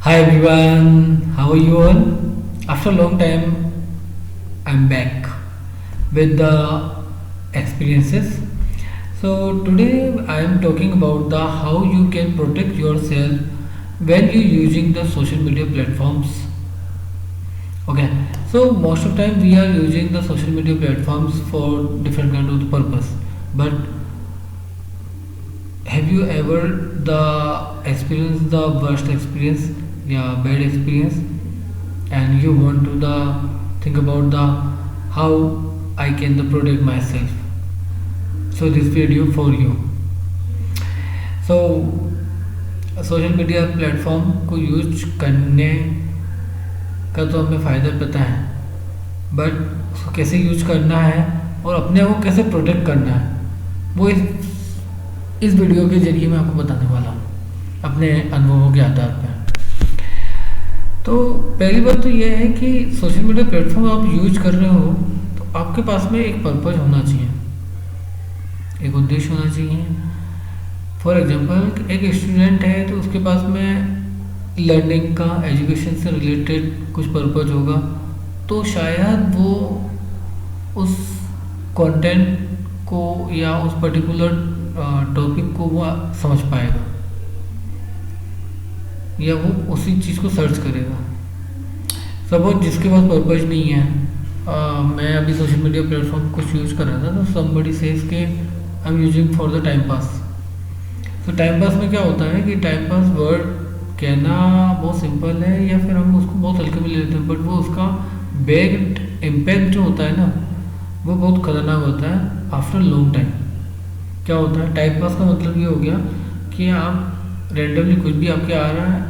Hi everyone, how are you all? After a long time, I'm back with the experiences. So today I am talking about the how you can protect yourself when you're using the social media platforms. Okay, so most of the time we are using the social media platforms for different kind of purpose, but have you ever the experience the worst experience, yeah, bad experience, and you want to the think about the how I can the protect myself? So this video for you. So social media platform को use करने का तो हमें फ़ायदा पता है, but उसको कैसे यूज करना है और अपने आप को कैसे प्रोटेक्ट करना है वो इस वीडियो के जरिए मैं आपको बताने वाला हूँ अपने अनुभवों के आधार पर। तो पहली बात तो यह है कि सोशल मीडिया प्लेटफॉर्म आप यूज कर रहे हो तो आपके पास में एक पर्पज होना चाहिए, एक उद्देश्य होना चाहिए। फॉर एग्जांपल एक स्टूडेंट है तो उसके पास में लर्निंग का, एजुकेशन से रिलेटेड कुछ पर्पज होगा, तो शायद वो उस कंटेंट को या उस पर्टिकुलर टॉपिक को वो समझ पाएगा या वो उसी चीज़ को सर्च करेगा। सपोज जिसके पास पर्पज नहीं है, मैं अभी सोशल मीडिया प्लेटफॉर्म कुछ यूज़ कर रहा था तो समबडी सेज के I am using for the time pass. तो टाइम पास में क्या होता है कि टाइम पास वर्ड कहना बहुत सिंपल है या फिर हम उसको बहुत हल्के में ले लेते हैं, बट वो उसका बैड इम्पैक्ट जो होता है ना वो बहुत खतरनाक होता है आफ्टर लॉन्ग टाइम। क्या होता है टाइम पास का मतलब ये हो गया कि आप रेंडमली कुछ भी आपके आ रहा है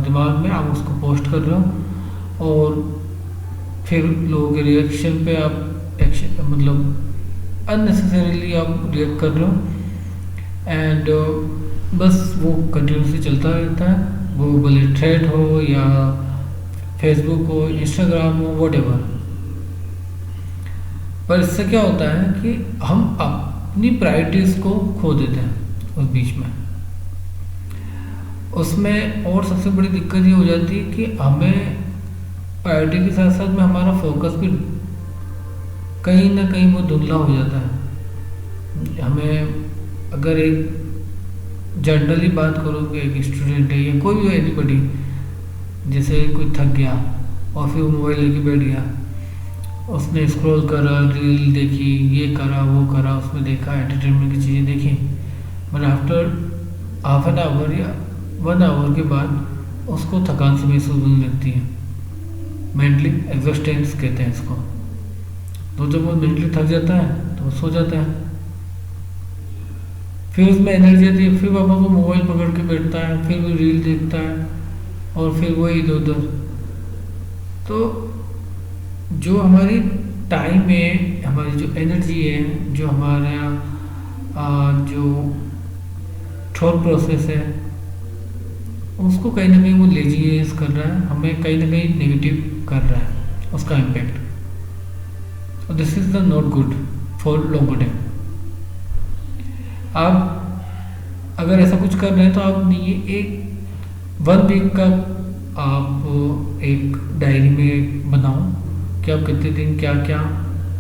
दिमाग में, आप उसको पोस्ट कर रहे हो और फिर लोगों के रिएक्शन पे आप एक्शन मतलब अननेसेसरीली आप रिएक्ट कर रहे हो एंड बस वो कंटिन्यूसली चलता रहता है, वो भले थ्रेड हो या फेसबुक हो, इंस्टाग्राम हो, व्हाटएवर। पर इससे क्या होता है कि हम अपनी प्रायोरिटीज़ को खो देते हैं उस बीच में उसमें। और सबसे बड़ी दिक्कत ये हो जाती है कि हमें प्रायोरिटी के साथ साथ में हमारा फोकस भी कहीं ना कहीं वो धुंधला हो जाता है। हमें अगर एक जनरली बात करो कि एक स्टूडेंट है या कोई भी एनीबडी, जैसे कोई थक गया और फिर वो मोबाइल लेके बैठ गया, उसने स्क्रॉल करा, रील देखी, ये करा वो करा, उसमें देखा एंटरटेनमेंट की चीज़ें देखी, but after half an hour या 1 आवर के बाद उसको थकान से महसूस होने लगती है। मेंटली एग्जॉस्टेंस कहते हैं इसको। तो जब वो मेंटली थक जाता है तो वो सो जाता है, फिर उसमें एनर्जी आती है, फिर वापस वो मोबाइल पकड़ के बैठता है, फिर वो रील देखता है और फिर वो इधर उधर। तो जो हमारी टाइम है, हमारी जो एनर्जी है, जो हमारा जो थॉट प्रोसेस है, उसको कहीं ना कहीं वो लेजीनेस कर रहा है, हमें कहीं ना कहीं नेगेटिव कर रहा है उसका impact. This is the not good for long time. आप अगर ऐसा कुछ कर रहे हैं तो आप ये एक 1 वीक का आप एक डायरी में बनाओ कि आप कितने दिन क्या क्या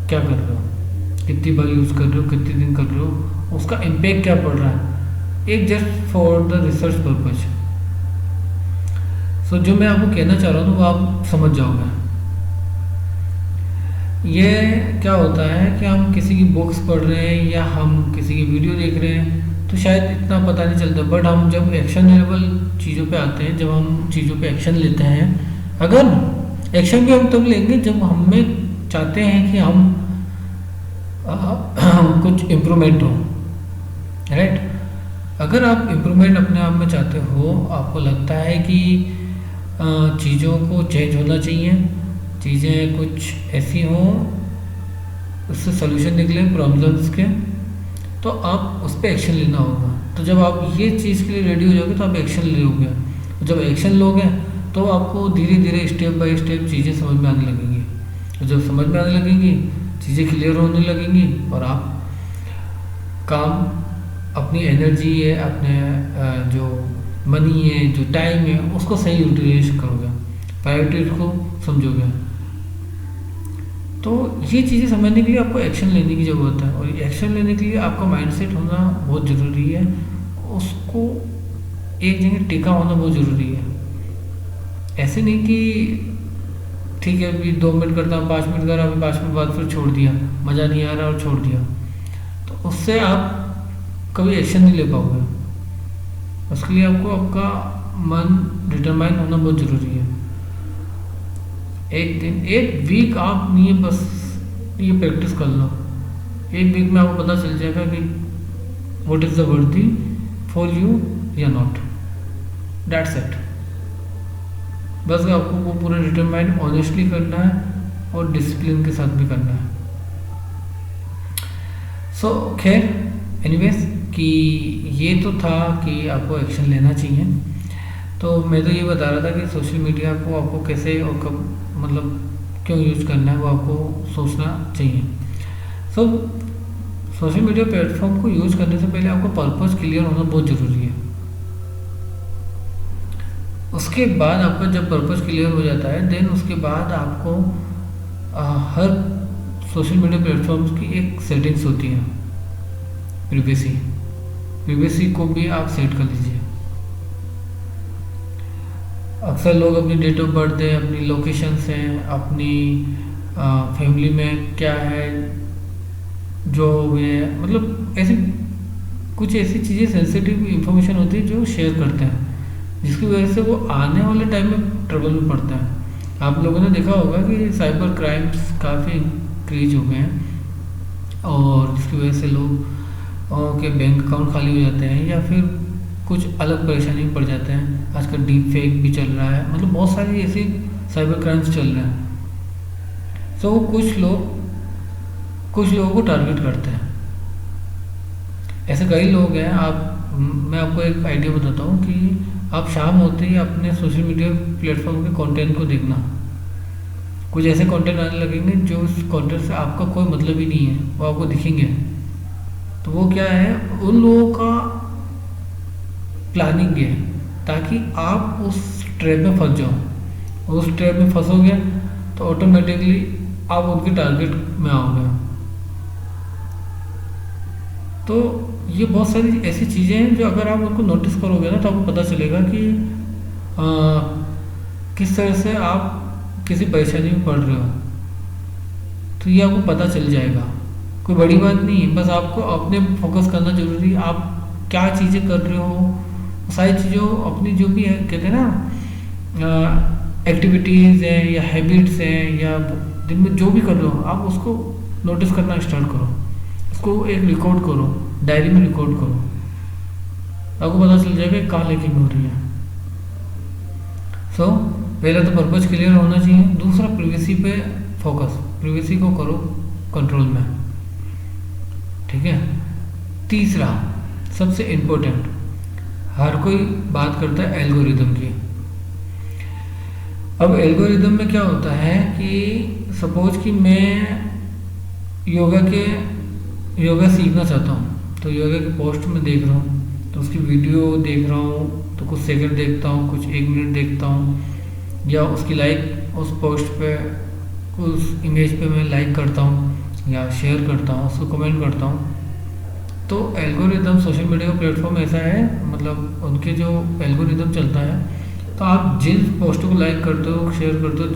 क्या कर रहे हो, कितनी बार यूज़ कर रहे हो, कितने दिन कर रहे हो, उसका इम्पैक्ट क्या पड़ रहा है, एक just for the research purpose. So जो मैं आपको कहना चाह रहा हूँ वो आप समझ जाओगे। ये क्या होता है कि हम किसी की बुक्स पढ़ रहे हैं या हम किसी की वीडियो देख रहे हैं तो शायद इतना पता नहीं चलता, बट हम जब एक्शनेबल चीज़ों पे आते हैं, जब हम चीज़ों पे एक्शन लेते हैं, अगर एक्शन भी हम तब लेंगे जब हमें चाहते हैं कि हम कुछ इम्प्रूवमेंट हो, राइट। अगर आप इम्प्रूवमेंट अपने आप में चाहते हो, आपको लगता है कि चीज़ों को चेंज होना चाहिए, चीज़ें कुछ ऐसी हों उससे सोल्यूशन निकले प्रॉब्लम्स के, तो आप उस पर एक्शन लेना होगा। तो जब आप ये चीज़ के लिए रेडी हो जाओगे तो आप एक्शन लोगे, जब एक्शन लोगे तो आपको धीरे धीरे स्टेप बाय स्टेप चीज़ें समझ में आने लगेंगी, तो जब समझ में आने लगेंगी चीज़ें क्लियर होने लगेंगी और आप काम अपनी एनर्जी है, अपने जो मनी है, जो टाइम है, उसको सही यूटिलाइज करोगे, प्रायोरिटीज को समझोगे। तो ये चीज़ें समझने के लिए आपको एक्शन लेने की ज़रूरत है, और एक्शन लेने के लिए आपका माइंडसेट होना बहुत ज़रूरी है, उसको एक जगह टिका होना बहुत ज़रूरी है। ऐसे नहीं कि ठीक है अभी 2 मिनट करता हूँ, 5 मिनट करा, अभी 5 मिनट बाद फिर छोड़ दिया, मज़ा नहीं आ रहा और छोड़ दिया, तो उससे आप कभी एक्शन नहीं ले पाओगे। उसके लिए आपको आपका मन डिटरमाइन होना बहुत ज़रूरी है। एक दिन, एक वीक आप नहीं, बस ये प्रैक्टिस कर लो, एक वीक में आपको पता चल जाएगा कि व्हाट इज़ द वर्दी फॉर यू या नॉट, दैट्स इट। बस आपको वो पूरा डिटरमाइन ऑनेस्टली करना है और डिसिप्लिन के साथ भी करना है। सो खैर एनीवेज कि ये तो था कि आपको एक्शन लेना चाहिए। तो मैं तो ये बता रहा था कि सोशल मीडिया को आपको कैसे और कब, मतलब क्यों यूज करना है, वो आपको सोचना चाहिए। सो सोशल मीडिया प्लेटफॉर्म को यूज करने से पहले आपको पर्पस क्लियर होना बहुत ज़रूरी है। उसके बाद आपका जब पर्पस क्लियर हो जाता है, देन उसके बाद आपको हर सोशल मीडिया प्लेटफॉर्म्स की एक सेटिंग्स होती है, प्रिवेसी को भी आप सेट कर लीजिए। अक्सर लोग अपनी डेट ऑफ बर्थ है, अपनी लोकेशंस हैं, अपनी फैमिली में क्या है, जो है, मतलब ऐसी कुछ ऐसी चीज़ें, सेंसिटिव इंफॉर्मेशन होती है जो शेयर करते हैं, जिसकी वजह से वो आने वाले टाइम में ट्रबल में पड़ता है। आप लोगों ने देखा होगा कि साइबर क्राइम्स काफ़ी इंक्रीज हो गए हैं, और जिसकी वजह से लोग के बैंक अकाउंट खाली हो जाते हैं, या फिर कुछ अलग परेशानी में पड़ जाते हैं। आजकल डीप फेक भी चल रहा है, मतलब बहुत सारी ऐसी साइबर क्राइम्स चल रहे हैं। सो कुछ लोगों को टारगेट करते हैं। ऐसे कई लोग हैं। मैं आपको एक आइडिया बताता हूँ कि आप शाम होते ही अपने सोशल मीडिया प्लेटफॉर्म के कंटेंट को देखना, कुछ ऐसे कंटेंट आने लगेंगे जो उस कंटेंट से आपका कोई मतलब ही नहीं है, वो आपको दिखेंगे। तो वो क्या है, उन लोगों का प्लानिंग है ताकि आप उस ट्रैप में फंस जाओ। उस ट्रैप में फंसोगे तो ऑटोमेटिकली आप उनके टारगेट में आओगे। तो ये बहुत सारी ऐसी चीज़ें हैं जो अगर आप उनको नोटिस करोगे ना, तो आपको पता चलेगा कि किस तरह से आप किसी परेशानी में पड़ रहे हो। तो ये आपको पता चल जाएगा, कोई बड़ी बात नहीं है, बस आपको अपने फोकस करना जरूरी है। आप क्या चीज़ें कर रहे हो, सारी चीज़ों अपनी जो भी है, कहते हैं ना, एक्टिविटीज़ हैं या हैबिट्स हैं या दिन में जो भी कर रहे हो, आप उसको नोटिस करना स्टार्ट करो, उसको एक रिकॉर्ड करो, डायरी में रिकॉर्ड करो, आपको पता चल जाएगा कहाँ लैकिंग हो रही है। सो पहला तो पर्पज क्लियर होना चाहिए। दूसरा, प्रिवेसी पे फोकस, प्रिवेसी को करो कंट्रोल में, ठीक है। तीसरा, सबसे इम्पोर्टेंट, हर कोई बात करता है एल्गोरिदम की। अब एल्गोरिदम में क्या होता है कि सपोज कि मैं योगा सीखना चाहता हूँ, तो योगा की पोस्ट में देख रहा हूँ, तो उसकी वीडियो देख रहा हूँ, तो कुछ सेकंड देखता हूँ, कुछ 1 मिनट देखता हूँ, या उसकी लाइक, उस पोस्ट पे, उस इमेज पे मैं लाइक करता हूँ या शेयर करता हूँ, उसको कमेंट करता हूँ। तो एल्गोरिदम, सोशल मीडिया का प्लेटफॉर्म ऐसा है, मतलब उनके जो एल्गोरिदम चलता है, तो आप जिस पोस्ट को लाइक करते हो, शेयर करते हो,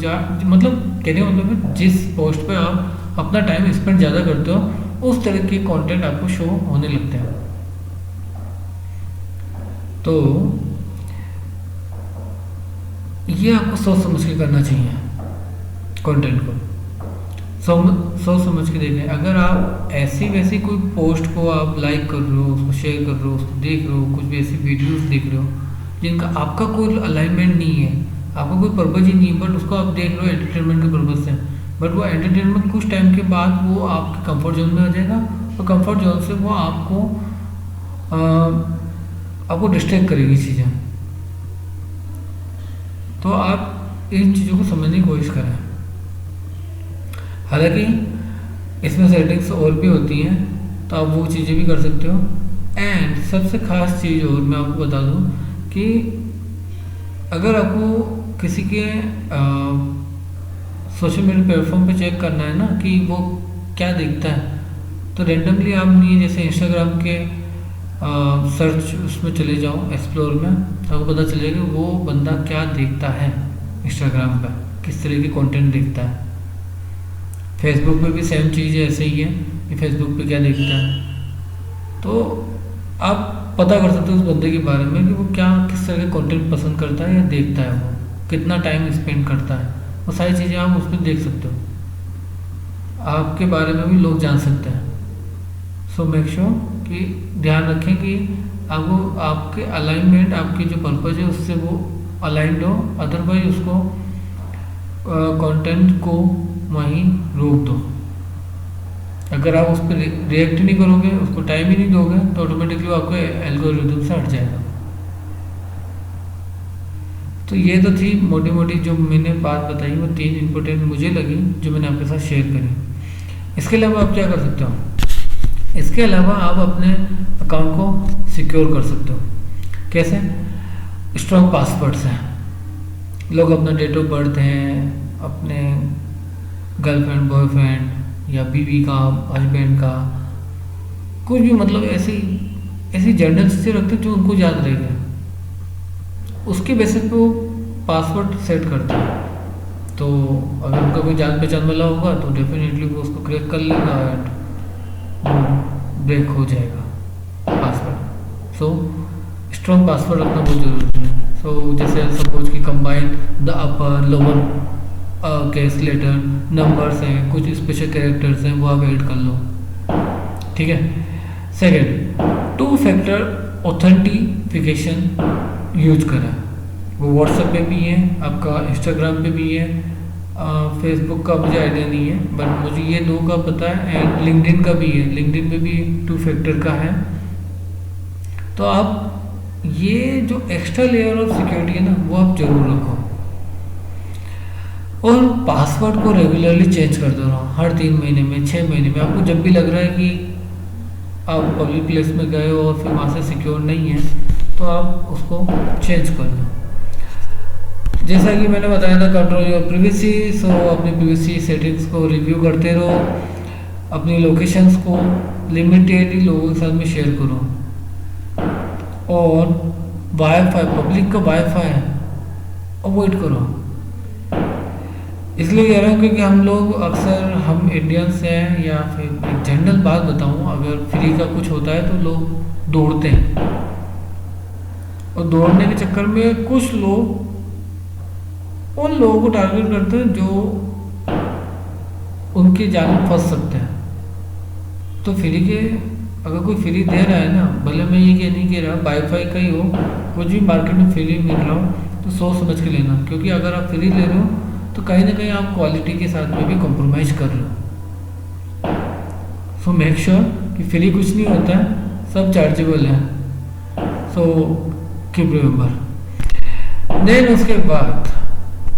मतलब कहने का मतलब है, जिस पोस्ट पे आप अपना टाइम स्पेंड ज़्यादा करते हो, उस तरह के कंटेंट आपको शो होने लगते हैं। तो ये आपको सोच समझ के करना चाहिए कंटेंट को, सोच समझ के देखें। अगर आप ऐसी वैसी कोई पोस्ट को आप लाइक कर रहे हो, उसको शेयर कर रहे हो, उसको देख रहे हो, कुछ भी ऐसी वीडियोस देख रहे हो जिनका आपका कोई अलाइनमेंट नहीं है, आपका कोई पर्पज ही नहीं है, बट उसको आप देख रहे हो एंटरटेनमेंट के पर्पज से, बट वो एंटरटेनमेंट कुछ टाइम के बाद वो आपके कंफर्ट जोन में आ जाएगा, और कंफर्ट जोन से वो आपको डिस्ट्रैक्ट करेगी चीज़ें। तो आप इन चीज़ों को समझने की कोशिश करें। हालांकि इसमें सेटिंग्स और भी होती हैं, तो आप वो चीज़ें भी कर सकते हो। एंड सबसे खास चीज़ और मैं आपको बता दूं कि अगर आपको किसी के सोशल मीडिया प्लेटफॉर्म पे चेक करना है ना कि वो क्या दिखता है, तो रेंडमली आप नहीं, जैसे इंस्टाग्राम के सर्च उसमें चले जाओ, एक्सप्लोर में, आपको पता चलेगा कि वो बंदा क्या देखता है इंस्टाग्राम पर, किस तरह के कंटेंट देखता है। फेसबुक पे भी सेम चीज़ ऐसे ही है कि फेसबुक पे क्या देखता है, तो आप पता कर सकते हो उस बंदे के बारे में कि वो क्या, किस तरह के कंटेंट पसंद करता है या देखता है, वो कितना टाइम स्पेंड करता है, वो सारी चीज़ें आप उस पर देख सकते हो, आपके बारे में भी लोग जान सकते हैं। सो मेक श्योर कि ध्यान रखें कि आपको आपके अलाइनमेंट, आपकी जो पर्पज़ है उससे वो अलाइंड हो, अदरवाइज उसको कंटेंट को वहीं रोक दो। अगर आप उस पर रिएक्ट नहीं करोगे, उसको टाइम ही नहीं दोगे, तो ऑटोमेटिकली आपको एल्गोरिथम से हट जाएगा। तो ये तो थी मोटी मोटी जो मैंने बात बताई, वो 3 इम्पोर्टेंट मुझे लगी जो मैंने आपके साथ शेयर करी। इसके अलावा आप क्या कर सकते हो, इसके अलावा आप अपने अकाउंट को सिक्योर कर सकते हो। कैसे? स्ट्रॉन्ग पासवर्ड्स हैं। लोग अपना डेट ऑफ बर्थ है, अपने गर्लफ्रेंड, बॉयफ्रेंड या बीवी का, हस्बैंड का, कुछ भी, मतलब ऐसी जनरल चीज़ें रखते हैं जो उनको याद रहेगा, उसके बेसिस पे वो पासवर्ड सेट करते हैं। तो अगर उनका कोई जान पहचान वाला होगा तो डेफिनेटली वो उसको क्रैक कर लेगा एंड वो ब्रेक हो जाएगा पासवर्ड। सो स्ट्रॉन्ग पासवर्ड रखना बहुत ज़रूरी है। सो जैसे सपोज कि combine the upper lower case letter numbers हैं, कुछ स्पेशल कैरेक्टर्स हैं, वो आप ऐड कर लो, ठीक है। सेकेंड, 2 फैक्टर ऑथेंटिफिकेशन यूज करें। वो व्हाट्सएप पे भी है, आपका इंस्टाग्राम पे भी है, फेसबुक का मुझे आइडिया नहीं है, बट मुझे ये 2 का पता है, एंड लिंक्डइन का भी है, लिंक्डइन पे भी 2 फैक्टर का है। तो आप ये जो एक्स्ट्रा लेयर ऑफ सिक्योरिटी है ना, वो आप जरूर रखो, और पासवर्ड को रेगुलरली चेंज करते रहो, हर 3 महीने में, 6 महीने में। आपको जब भी लग रहा है कि आप पब्लिक प्लेस में गए हो और फिर वहाँ से सिक्योर नहीं है, तो आप उसको चेंज कर लो। जैसा कि मैंने बताया था, कंट्रोल योर प्रिवेसी। सो अपनी प्रिवेसी सेटिंग्स को रिव्यू करते रहो, अपनी लोकेशंस को लिमिटेड लोगों के साथ में शेयर करो, और वाईफाई, पब्लिक का वाईफाई अवॉइड करो। इसलिए कह रहा हूँ क्योंकि हम लोग अक्सर, हम इंडियंस हैं, या फिर एक जनरल बात बताऊँ, अगर फ्री का कुछ होता है तो लोग दौड़ते हैं, और दौड़ने के चक्कर में कुछ लोग उन लोगों को टारगेट करते हैं जो उनके जाल में फंस सकते हैं। तो फ्री के, अगर कोई फ्री दे रहा है ना, भले मैं ये नहीं कह रहा वाईफाई का ही हो, कुछ भी मार्केट में फ्री मिल रहा हो, तो सोच समझ के लेना, क्योंकि अगर आप फ्री ले रहे हो तो कहीं ना कहीं आप क्वालिटी के साथ में भी कॉम्प्रोमाइज कर रहे हो। सो मेक श्योर कि फ्री कुछ नहीं होता है, सब चार्जेबल है। So keep remember. देन उसके बाद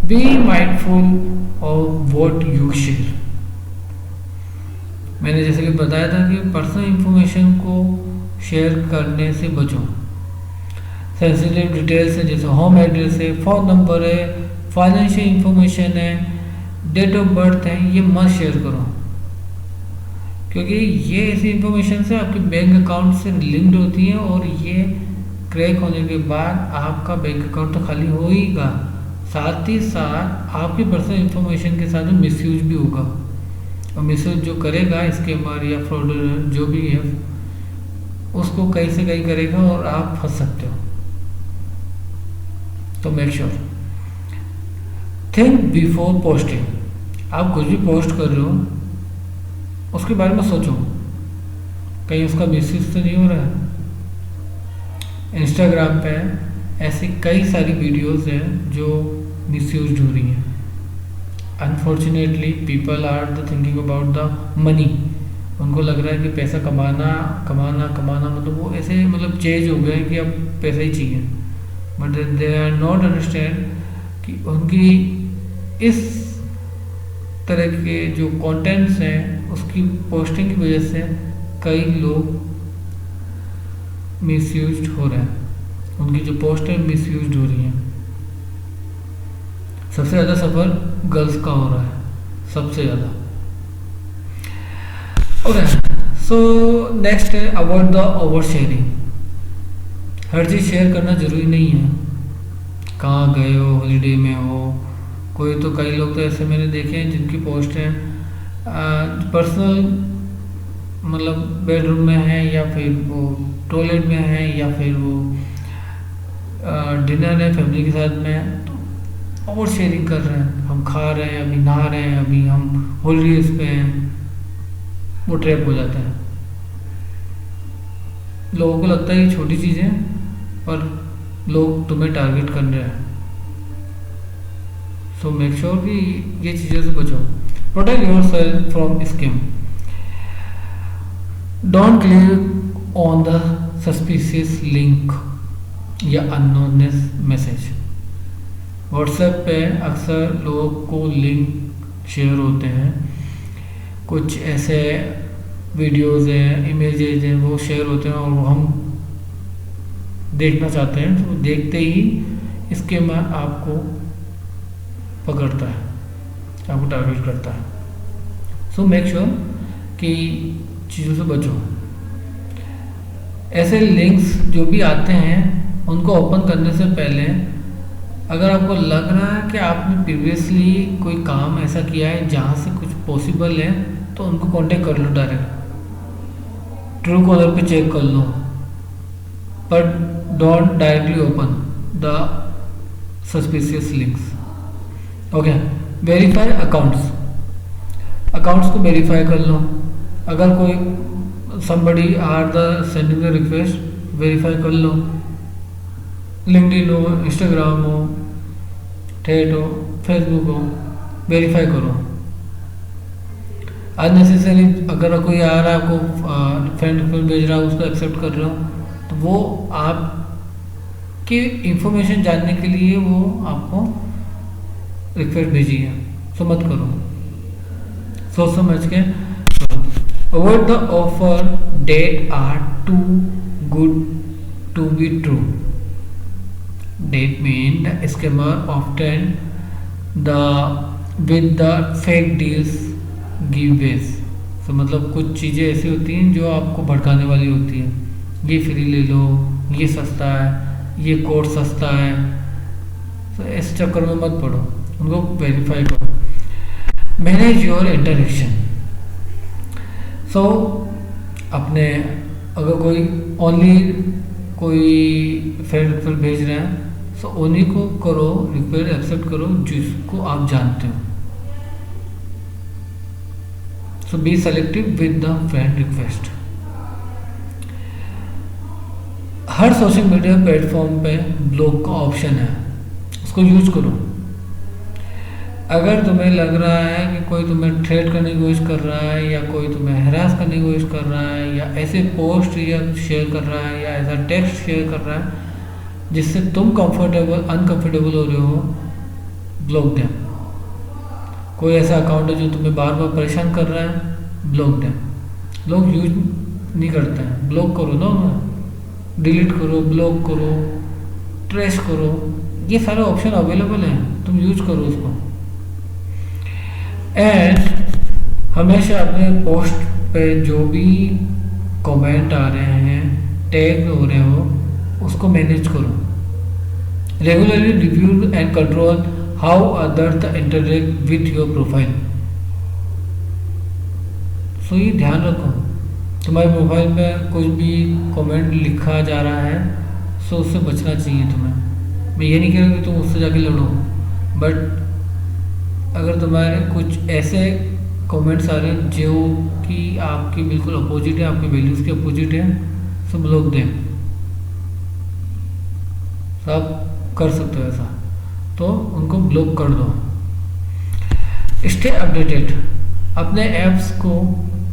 be mindful of what you share. मैंने जैसे कि बताया था कि पर्सनल इंफॉर्मेशन को शेयर करने से बचो। सेंसिटिव डिटेल्स है, जैसे होम एड्रेस है, फ़ोन नंबर है, फाइनेंशियल इंफॉर्मेशन है, डेट ऑफ बर्थ है, ये मत शेयर करो, क्योंकि ये ऐसी इंफॉर्मेशन से आपके बैंक अकाउंट से लिंक्ड होती है, और ये क्रैक होने के बाद आपका बैंक अकाउंट तो खाली होगा, साथ ही साथ आपकी पर्सनल इंफॉर्मेशन के साथ मिसयूज भी होगा, और मिसयूज जो करेगा, स्कैमर या फ्रॉडर जो भी है, उसको कहीं से कहीं करेगा और आप फंस सकते हो। तो make sure, think before posting. आप कुछ भी पोस्ट कर रहे हो उसके बारे में सोचो, कहीं उसका मिसयूज तो नहीं हो रहा है। इंस्टाग्राम पे ऐसी कई सारी वीडियोस हैं जो मिसयूज हो रही हैं। Unfortunately people are the thinking about the money. उनको लग रहा है कि पैसा कमाना कमाना कमाना, मतलब वो ऐसे, मतलब चेंज हो गया है कि अब पैसा ही चाहिए, but they are not understand कि उनकी इस तरह के जो कंटेंट्स हैं उसकी पोस्टिंग की वजह से कई लोग मिसयूज्ड हो रहे हैं। उनकी जो पोस्ट है मिसयूज हो रही है। सबसे ज़्यादा सफ़र गर्ल्स का हो रहा है, सबसे ज़्यादा। ओके, सो नेक्स्ट है avoid the over sharing. Her cheese share करना ज़रूरी नहीं है। कहाँ गए हो, हॉलीडे में हो, कोई तो कई लोग तो ऐसे मैंने देखे हैं जिनकी पोस्ट है पर्सनल, मतलब बेडरूम में है या फिर वो टॉयलेट में है या फिर वो डिनर है फैमिली के साथ में, तो ओवर शेयरिंग कर रहे हैं। हम खा रहे हैं, अभी नहा रहे हैं, अभी हम हॉलीडेज पे हैं, वो ट्रैप हो जाता है। लोगों को लगता है ये छोटी चीज़ें, पर लोग तुम्हें टारगेट कर रहे हैं। सो मेक श्योर कि ये चीज़ों से बचो। Protect your self from scam. Don't click on the suspicious link या अननोन मैसेज। व्हाट्सएप पे अक्सर लोगों को लिंक शेयर होते हैं, कुछ ऐसे वीडियोज़ हैं, इमेजेज हैं, वो शेयर होते हैं और वो हम देखना चाहते हैं, तो देखते ही इसके में आपको पकड़ता है, आपको टारगेट करता है। सो मेक श्योर कि चीज़ों से बचो। ऐसे लिंक्स जो भी आते हैं उनको ओपन करने से पहले अगर आपको लग रहा है कि आपने प्रीवियसली कोई काम ऐसा किया है जहाँ से कुछ पॉसिबल है, तो उनको कांटेक्ट कर लो डायरेक्ट। ट्रू कॉलर पे चेक कर लो, पर don't directly open the suspicious links. Okay, verify accounts. Accounts को वेरीफाई कर लो। अगर कोई somebody are the sending the request, verify कर लो। लिंक्डइन हो, इंस्टाग्राम हो, थ्रेड हो, फेसबुक हो, वेरीफाई करो। अननेसेसरी अगर कोई आ रहा है आपको फ्रेंड रिक्वेस्ट भेज रहा है, उसको एक्सेप्ट कर रहे हो, तो वो आपकी इंफॉर्मेशन जानने के लिए वो आपको रिक्वेस्ट भेजी है, सो मत करो। सोच समझ के avoid the offer that are too good to be true. That mean the scammer often the with the fake deals giveaways. तो मतलब कुछ चीज़ें ऐसी होती हैं जो आपको भड़काने वाली होती हैं, ये फ्री ले लो, ये सस्ता है, ये कोड सस्ता है। तो इस चक्कर में मत पड़ो, उनको वेरीफाई करो। Manage your interaction. सो अपने अगर कोई ओनली कोई फ्रेंड रिक्वेस्ट भेज रहे हैं, सो उन्हीं को करो, रिक्वेस्ट एक्सेप्ट करो जिसको आप जानते हो। So be selective with the friend request. हर सोशल मीडिया प्लेटफॉर्म पे ब्लॉक का ऑप्शन है, उसको यूज करो। अगर तुम्हें लग रहा है कि कोई तुम्हें थ्रेट करने की कोशिश कर रहा है या कोई तुम्हें हरास करने की कोशिश कर रहा है या ऐसे पोस्ट या शेयर कर रहा है या ऐसा टेक्स्ट शेयर कर रहा है जिससे तुम अनकंफर्टेबल हो रहे हो, ब्लॉक दें। कोई ऐसा अकाउंट है जो तुम्हें बार बार परेशान कर रहा है, ब्लॉक दें। लोग यूज नहीं करते हैं, ब्लॉक करो ना, डिलीट करो, ब्लॉक करो, ट्रेस करो, ये सारे ऑप्शन अवेलेबल हैं, तुम यूज करो उसको। एंड हमेशा अपने पोस्ट पे जो भी कमेंट आ रहे हैं, टैग हो रहे हो, उसको मैनेज करो। Regularly review and control how others interact with your profile. So ये ध्यान रखो, तुम्हारे प्रोफाइल पे कुछ भी कमेंट लिखा जा रहा है, सो उससे बचना चाहिए तुम्हें। मैं ये नहीं कह रहा कि तुम उससे जाके लड़ो, बट अगर तुम्हारे कुछ ऐसे कमेंट्स आ रहे हैं जो कि आपकी बिल्कुल अपोजिट है, आपकी वैल्यूज़ के अपोजिट है, सब ब्लॉक दें। आप कर सकते हो ऐसा, तो उनको ब्लॉक कर दो। Stay updated. अपने ऐप्स को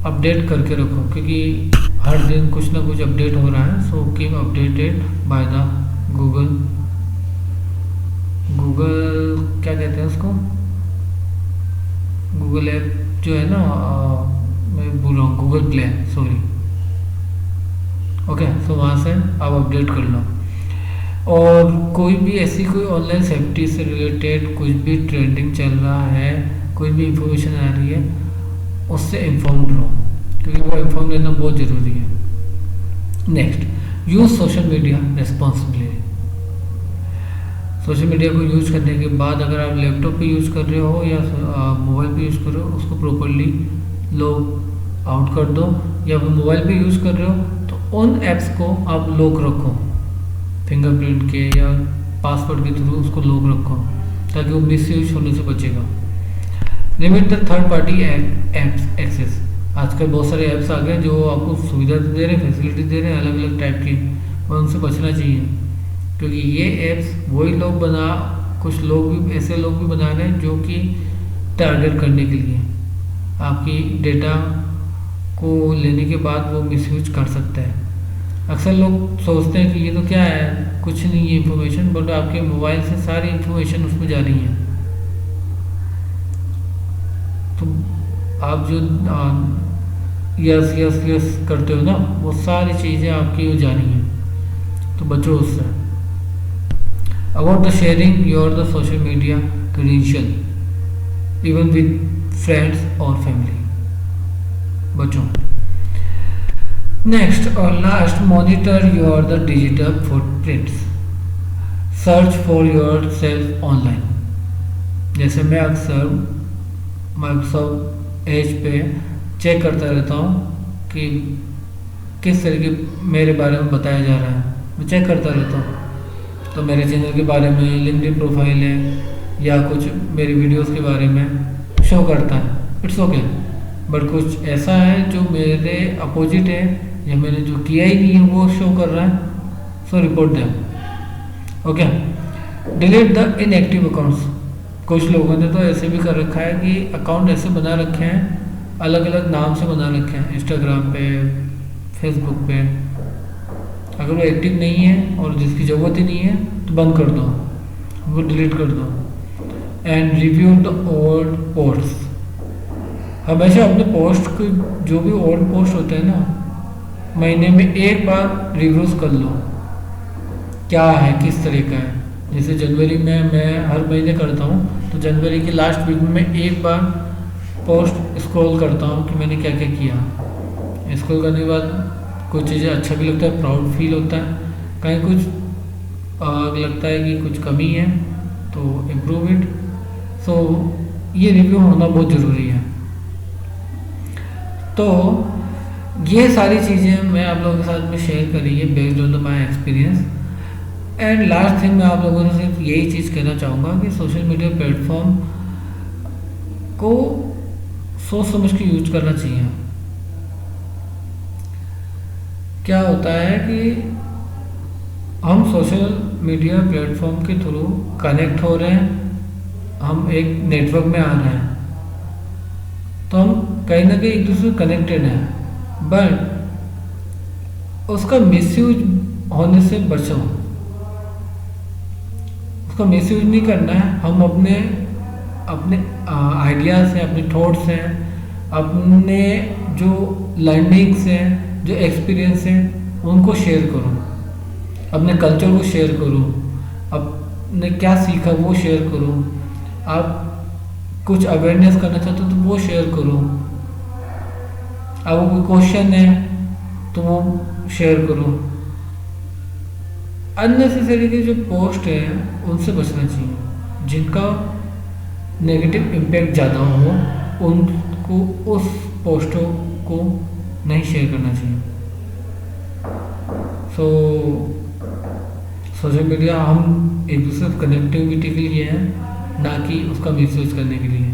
अपडेट करके रखो, क्योंकि हर दिन कुछ ना कुछ अपडेट हो रहा है। So keep updated by the Google क्या कहते हैं उसको, गूगल ऐप जो है ना, मैं बोल रहा हूँ गूगल प्ले, सॉरी। ओके, सो वहाँ से आप अपडेट कर लो। और कोई भी ऐसी कोई ऑनलाइन सेफ्टी से रिलेटेड कुछ भी ट्रेंडिंग चल रहा है, कोई भी इंफॉर्मेशन आ रही है, उससे इन्फॉर्म्ड रहो, क्योंकि वो इन्फॉर्म लेना बहुत ज़रूरी है। Next, use social media responsibly. Social media को यूज़ करने के बाद अगर आप लैपटॉप पे यूज़ कर रहे हो या मोबाइल पे यूज़ कर रहे हो, उसको प्रॉपरली लॉग आउट कर दो। या फिर मोबाइल पे यूज़ कर रहे हो तो उन ऐप्स को आप लॉक रखो, फिंगरप्रिंट के या पासवर्ड के थ्रू उसको लॉक रखो, ताकि वो मिस यूज होने से बचेगा। Limit the third party apps access. आजकल बहुत सारे ऐप्स आ गए जो आपको सुविधा दे रहे हैं, फैसिलिटी दे रहे हैं अलग अलग टाइप की, और उनसे बचना चाहिए, क्योंकि ये ऐप्स वही लोग कुछ लोग भी ऐसे लोग भी बना रहे हैं जो कि टारगेट करने के लिए आपकी डेटा को लेने के बाद वो मिसयूज कर सकता है। अक्सर लोग सोचते हैं कि ये तो क्या है, कुछ नहीं है इन्फॉर्मेशन, बट आपके मोबाइल से सारी इन्फॉर्मेशन उसमें जा रही है। तो आप जो यस यस यस करते हो ना, वो सारी चीज़ें आपकी हो जा रही हैं, तो बचो उससे। About the sharing your the social media credential even with friends और फैमिली, बचो। नेक्स्ट और last, monitor your the digital footprints. Search for your self online. जैसे मैं अक्सर माइक्रोसॉफ्ट एज पे चेक करता रहता हूँ कि किस तरीके मेरे बारे में बताया जा रहा है, मैं चेक करता रहता हूँ। तो मेरे चैनल के बारे में लिंक्डइन प्रोफाइल है या कुछ मेरी वीडियोस के बारे में शो करता है, इट्स ओके। बट कुछ ऐसा है जो मेरे अपोजिट है या मैंने जो किया ही नहीं है वो शो कर रहा है, so report them. Okay, delete the inactive accounts. कुछ लोगों ने तो ऐसे भी कर रखा है कि अकाउंट ऐसे बना रखे हैं, अलग अलग नाम से बना रखे हैं, इंस्टाग्राम पे, फेसबुक पे। अगर वो एक्टिव नहीं है और जिसकी ज़रूरत ही नहीं है तो बंद कर दो, वो डिलीट कर दो। And review the old posts. हमेशा अपने पोस्ट के जो भी ओल्ड पोस्ट होते हैं ना, महीने में एक बार रिव्यूज़ कर लो, क्या है किस तरह का है। जैसे जनवरी में मैं हर महीने करता हूँ, तो जनवरी के लास्ट वीक में मैं एक बार पोस्ट स्क्रॉल करता हूँ कि मैंने क्या क्या किया। स्क्रॉल करने के बाद कुछ चीज़ें अच्छा भी लगता है, प्राउड फील होता है, कहीं कुछ लगता है कि कुछ कमी है तो इम्प्रूव इट। सो ये रिव्यू होना बहुत ज़रूरी है। तो ये सारी चीज़ें मैं आप लोगों के साथ में शेयर करी है based on the my experience. And last thing मैं आप लोगों से सिर्फ यही चीज़ कहना चाहूँगा कि सोशल मीडिया प्लेटफॉर्म को सोच समझ के यूज करना चाहिए। क्या होता है कि हम सोशल मीडिया प्लेटफॉर्म के थ्रू कनेक्ट हो रहे हैं, हम एक नेटवर्क में आ रहे हैं, तो हम कहीं ना कहीं एक दूसरे से कनेक्टेड हैं, बट उसका मिसयूज होने से बचो। उसका मिसयूज नहीं करना है। हम अपने अपने आइडियाज़ हैं, अपने थॉट्स हैं, अपने जो लर्निंग्स हैं, जो एक्सपीरियंस हैं, उनको शेयर करो, अपने कल्चर को शेयर करो, अपने क्या सीखा वो शेयर करो। आप कुछ अवेयरनेस करना चाहते हो तो वो शेयर करो। अब कोई क्वेश्चन है तो वो शेयर करो। अननेसेसरी के जो पोस्ट है उनसे बचना चाहिए, जिनका नेगेटिव इम्पैक्ट ज़्यादा हो उनको उस पोस्टों को नहीं शेयर करना चाहिए। सोशल मीडिया हम एक दूसरे से कनेक्टिविटी के लिए है, ना कि उसका मिसयूज करने के लिए।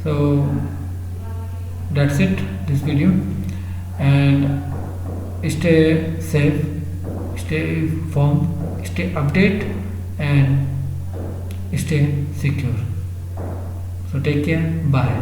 So that's it this video and stay safe, stay informed, stay update and stay secure. So take care, bye.